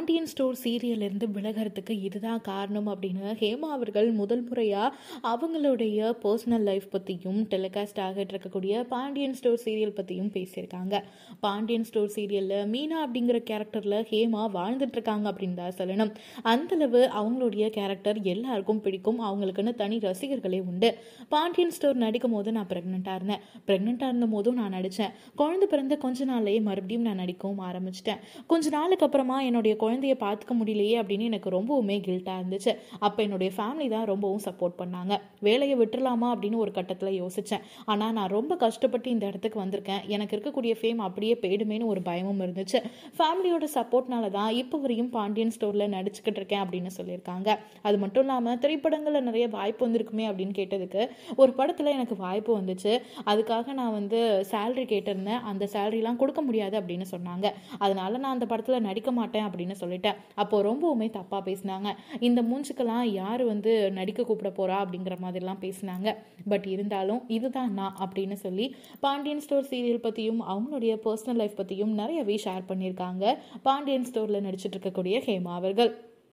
Pandian store சீரியல்லேருந்து விலகிறதுக்கு இதுதான் காரணம் அப்படின்னு ஹேமா அவர்கள் முதல் முறையாக அவங்களுடைய பர்சனல் லைஃப் பற்றியும் டெலிகாஸ்ட் ஆகிட்டு இருக்கக்கூடிய பாண்டியன் ஸ்டோர் சீரியல் பற்றியும் பேசியிருக்காங்க. பாண்டியன் ஸ்டோர் சீரியலில் மீனா அப்படிங்கிற கேரக்டரில் ஹேமா வாழ்ந்துட்டுருக்காங்க அப்படின்னு தான் சொல்லணும். அந்தளவு அவங்களுடைய கேரக்டர் எல்லாருக்கும் பிடிக்கும். அவங்களுக்குன்னு தனி ரசிகர்களே உண்டு. பாண்டியன் ஸ்டோர் நடிக்கும் போது நான் ப்ரெக்னெண்ட்டாக இருந்த போதும் நான் நடித்தேன். குழந்தை பிறந்த கொஞ்ச நாள்லேயே மறுபடியும் நான் நடிக்கவும் ஆரம்பிச்சிட்டேன். கொஞ்ச நாளுக்கு அப்புறமா என்னுடைய குழந்தைய பார்த்துக்க முடியலையே அப்படின்னு எனக்கு ரொம்பவுமே கில்ட்டாக இருந்துச்சு. அப்போ என்னுடைய ஃபேமிலி தான் ரொம்பவும் சப்போர்ட் பண்ணாங்க. வேலையை விட்டுறலாமா அப்படின்னு ஒரு கட்டத்தில் யோசித்தேன். ஆனால் நான் ரொம்ப கஷ்டப்பட்டு இந்த இடத்துக்கு வந்திருக்கேன். எனக்கு இருக்கக்கூடிய ஃபேம் அப்படியே போயிடுமேன்னு ஒரு பயமும் இருந்துச்சு. ஃபேமிலியோட சப்போர்ட்னால தான் இப்போ வரையும் பாண்டியன் ஸ்டோரில் நடிச்சுக்கிட்டு இருக்கேன் அப்படின்னு சொல்லியிருக்காங்க. அது மட்டும் இல்லாமல் திரைப்படங்களில் நிறைய வாய்ப்பு வந்திருக்குமே அப்படின்னு கேட்டதுக்கு ஒரு படத்தில் எனக்கு வாய்ப்பு வந்துச்சு. அதுக்காக நான் சேலரி கேட்டிருந்தேன். அந்த சேலரிலாம் கொடுக்க முடியாது அப்படின்னு சொன்னாங்க. அதனால நான் அந்த படத்தில் நடிக்க மாட்டேன் அப்படின்னு சொல்லிட்டேன். அப்போ ரொம்பவுமே தப்பாக பேசினாங்க. இந்த மூஞ்சுக்கெல்லாம் யார் நடிக்க கூப்பிட போறா அப்படிங்கிற மாதிரிலாம் பேசினாங்க. பட் இருந்தாலும் இதுதான் நான் அப்படின்னு சொல்லி பாண்டியன் ஸ்டோர் சீரியல் பற்றியும் அவங்களுடைய பர்சனல் லைஃப் பற்றியும் நிறையவே ஷேர் பண்ணியிருக்காங்க பாண்டியன் ஸ்டோரில் நடிச்சிட்டு இருக்கக்கூடிய ஹேமா அவர்கள்.